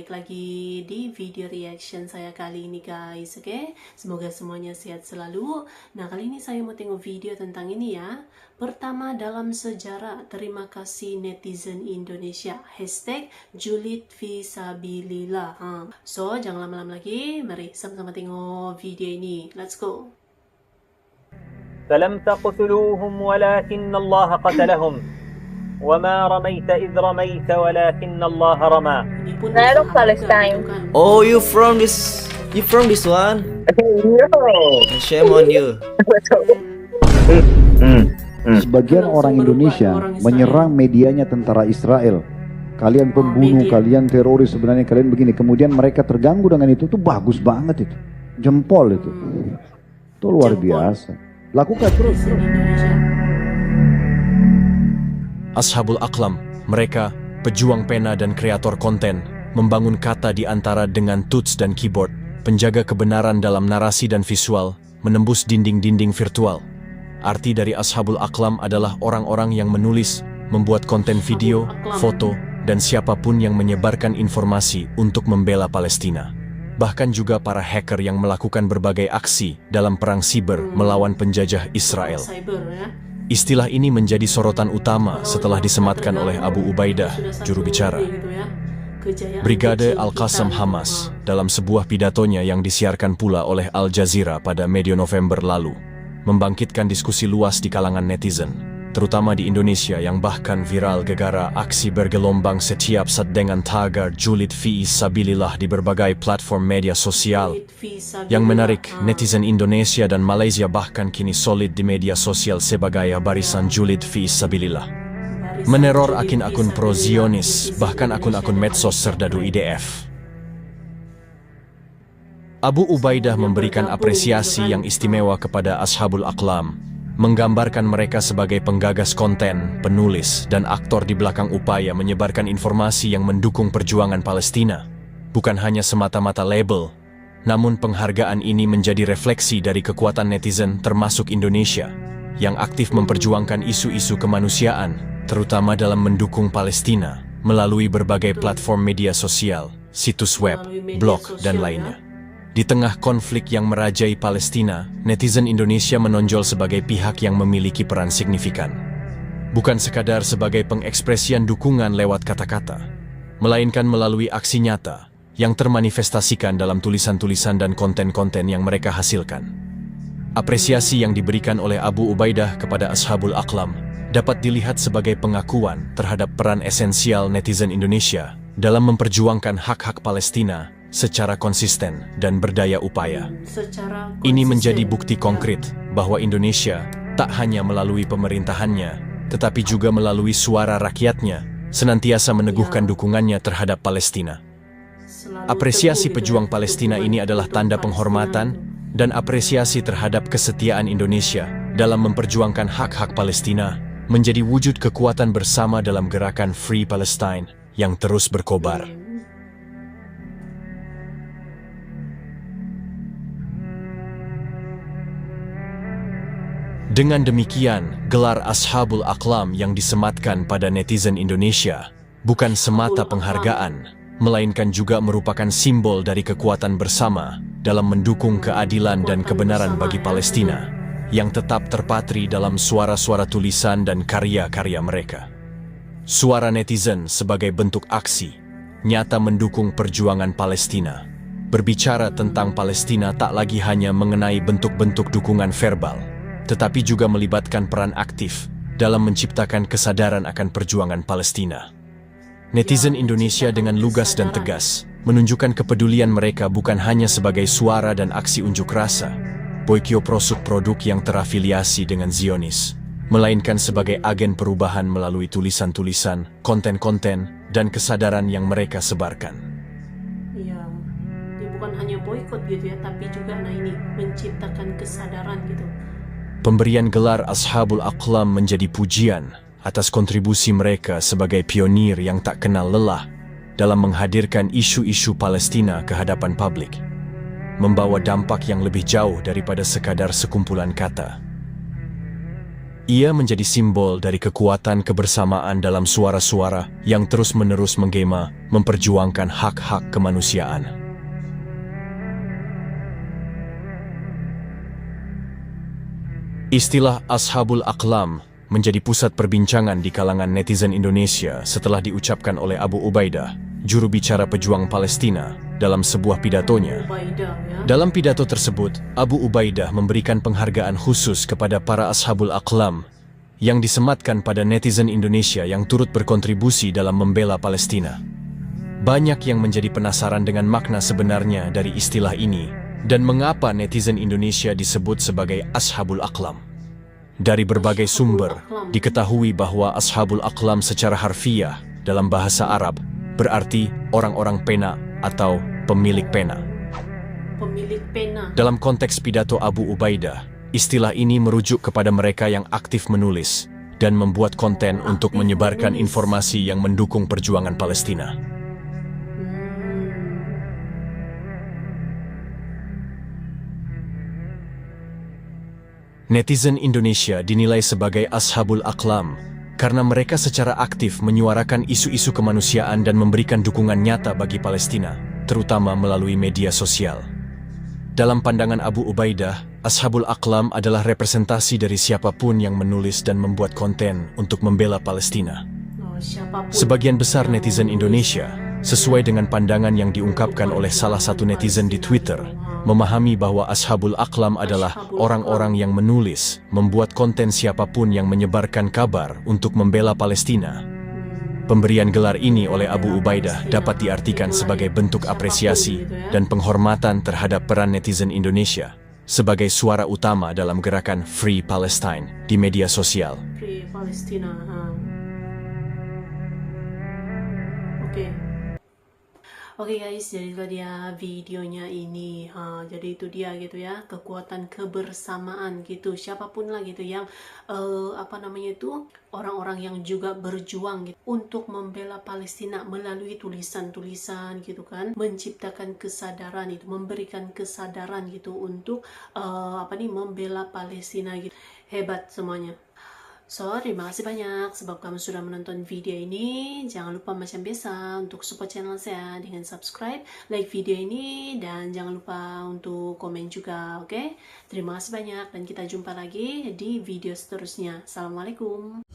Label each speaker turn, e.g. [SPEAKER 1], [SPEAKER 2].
[SPEAKER 1] balik lagi di video reaction saya kali ini guys, oke? Semoga semuanya sehat selalu. Nah, kali ini saya mau tengok video tentang ini ya. Pertama dalam sejarah, terima kasih netizen Indonesia, hashtag julid fisabilillah. So, jangan lama-lama lagi, mari sama-sama tengok video ini. Let's go.
[SPEAKER 2] فلم تقتلوهم ولكن الله قتلهم وما رميت إذ رميت ولكن الله رمى.
[SPEAKER 3] Nero Palestine.
[SPEAKER 4] Oh, you from this one?
[SPEAKER 3] No.
[SPEAKER 4] Shame on you.
[SPEAKER 5] Sebagian orang Indonesia menyerang medianya tentara Israel. Kalian pembunuh, kalian teroris, sebenarnya kalian begini. Kemudian mereka terganggu dengan itu tuh bagus banget itu. Jempol itu. Itu luar biasa. Lakukan terus.
[SPEAKER 6] Ashabul Aqlam, mereka, pejuang pena dan kreator konten, membangun kata di antara dengan tuts dan keyboard, penjaga kebenaran dalam narasi dan visual, menembus dinding-dinding virtual. Arti dari Ashabul Aqlam adalah orang-orang yang menulis, membuat konten video, foto, dan siapapun yang menyebarkan informasi untuk membela Palestina. Bahkan juga para hacker yang melakukan berbagai aksi dalam perang siber melawan penjajah Israel. Istilah ini menjadi sorotan utama setelah disematkan oleh Abu Ubaidah, juru bicara Brigade Al-Qassam Hamas, dalam sebuah pidatonya yang disiarkan pula oleh Al Jazeera pada medio November lalu, membangkitkan diskusi luas di kalangan netizen, terutama di Indonesia yang bahkan viral gegara aksi bergelombang setiap saat dengan tagar julid fi sabilillah di berbagai platform media sosial. Yang menarik, netizen Indonesia dan Malaysia bahkan kini solid di media sosial sebagai barisan julid fi sabilillah. Meneror akun-akun pro-Zionis, bahkan akun-akun medsos serdadu IDF. Abu Ubaidah memberikan apresiasi yang istimewa kepada Ashabul Aqlam, menggambarkan mereka sebagai penggagas konten, penulis, dan aktor di belakang upaya menyebarkan informasi yang mendukung perjuangan Palestina. Bukan hanya semata-mata label, namun penghargaan ini menjadi refleksi dari kekuatan netizen termasuk Indonesia, yang aktif memperjuangkan isu-isu kemanusiaan, terutama dalam mendukung Palestina, melalui berbagai platform media sosial, situs web, blog, dan lainnya. Di tengah konflik yang merajai Palestina, netizen Indonesia menonjol sebagai pihak yang memiliki peran signifikan. Bukan sekadar sebagai pengekspresian dukungan lewat kata-kata, melainkan melalui aksi nyata yang termanifestasikan dalam tulisan-tulisan dan konten-konten yang mereka hasilkan. Apresiasi yang diberikan oleh Abu Ubaidah kepada Ashabul Aqlam dapat dilihat sebagai pengakuan terhadap peran esensial netizen Indonesia dalam memperjuangkan hak-hak Palestina secara konsisten dan berdaya upaya. Ini menjadi bukti konkret bahwa Indonesia tak hanya melalui pemerintahannya, tetapi juga melalui suara rakyatnya, senantiasa meneguhkan dukungannya terhadap Palestina. Apresiasi pejuang Palestina ini adalah tanda penghormatan dan apresiasi terhadap kesetiaan Indonesia dalam memperjuangkan hak-hak Palestina, menjadi wujud kekuatan bersama dalam gerakan Free Palestine yang terus berkobar. Dengan demikian, gelar Ashabul Aqlam yang disematkan pada netizen Indonesia bukan semata penghargaan, melainkan juga merupakan simbol dari kekuatan bersama dalam mendukung keadilan dan kebenaran bagi Palestina, yang tetap terpatri dalam suara-suara tulisan dan karya-karya mereka. Suara netizen sebagai bentuk aksi, nyata mendukung perjuangan Palestina. Berbicara tentang Palestina tak lagi hanya mengenai bentuk-bentuk dukungan verbal, tetapi juga melibatkan peran aktif dalam menciptakan kesadaran akan perjuangan Palestina. Netizen Indonesia dengan lugas dan tegas menunjukkan kepedulian mereka bukan hanya sebagai suara dan aksi unjuk rasa, boykio produk yang terafiliasi dengan Zionis, melainkan sebagai agen perubahan melalui tulisan-tulisan, konten-konten, dan kesadaran yang mereka sebarkan.
[SPEAKER 1] Iya, dia bukan hanya boykot gitu ya, tapi juga ini menciptakan kesadaran gitu.
[SPEAKER 6] Pemberian gelar Ashabul Aqlam menjadi pujian atas kontribusi mereka sebagai pionir yang tak kenal lelah dalam menghadirkan isu-isu Palestina ke hadapan publik, membawa dampak yang lebih jauh daripada sekadar sekumpulan kata. Ia menjadi simbol dari kekuatan kebersamaan dalam suara-suara yang terus-menerus menggema, memperjuangkan hak-hak kemanusiaan. Istilah Ashabul Aqlam menjadi pusat perbincangan di kalangan netizen Indonesia setelah diucapkan oleh Abu Ubaidah, juru bicara pejuang Palestina, dalam sebuah pidatonya. Dalam pidato tersebut, Abu Ubaidah memberikan penghargaan khusus kepada para Ashabul Aqlam yang disematkan pada netizen Indonesia yang turut berkontribusi dalam membela Palestina. Banyak yang menjadi penasaran dengan makna sebenarnya dari istilah ini dan mengapa netizen Indonesia disebut sebagai Ashabul Aqlam. Dari berbagai sumber, diketahui bahwa Ashabul Aqlam secara harfiah dalam bahasa Arab berarti orang-orang pena atau pemilik pena.
[SPEAKER 1] Pemilik pena.
[SPEAKER 6] Dalam konteks pidato Abu Ubaidah, istilah ini merujuk kepada mereka yang aktif menulis dan membuat konten untuk menyebarkan informasi yang mendukung perjuangan Palestina. Netizen Indonesia dinilai sebagai Ashabul Aqlam karena mereka secara aktif menyuarakan isu-isu kemanusiaan dan memberikan dukungan nyata bagi Palestina, terutama melalui media sosial. Dalam pandangan Abu Ubaidah, Ashabul Aqlam adalah representasi dari siapapun yang menulis dan membuat konten untuk membela Palestina. Sebagian besar netizen Indonesia, sesuai dengan pandangan yang diungkapkan oleh salah satu netizen di Twitter, memahami bahwa Ashabul Aqlam adalah orang-orang yang menulis, membuat konten siapapun yang menyebarkan kabar untuk membela Palestina. Pemberian gelar ini oleh Abu Ubaidah dapat diartikan sebagai bentuk apresiasi dan penghormatan terhadap peran netizen Indonesia sebagai suara utama dalam gerakan Free Palestine di media sosial.
[SPEAKER 1] Free Palestina. Oke guys, jadi itu dia videonya ini. Jadi itu dia gitu ya, kekuatan kebersamaan gitu. Siapapun lah gitu yang orang-orang yang juga berjuang gitu, untuk membela Palestina melalui tulisan-tulisan gitu kan, menciptakan kesadaran itu, memberikan kesadaran gitu untuk membela Palestina gitu. Hebat semuanya. So, terima kasih banyak sebab kamu sudah menonton video ini. Jangan lupa macam biasa untuk support channel saya dengan subscribe, like video ini, dan jangan lupa untuk komen juga, oke? Terima kasih banyak dan kita jumpa lagi di video seterusnya. Assalamualaikum.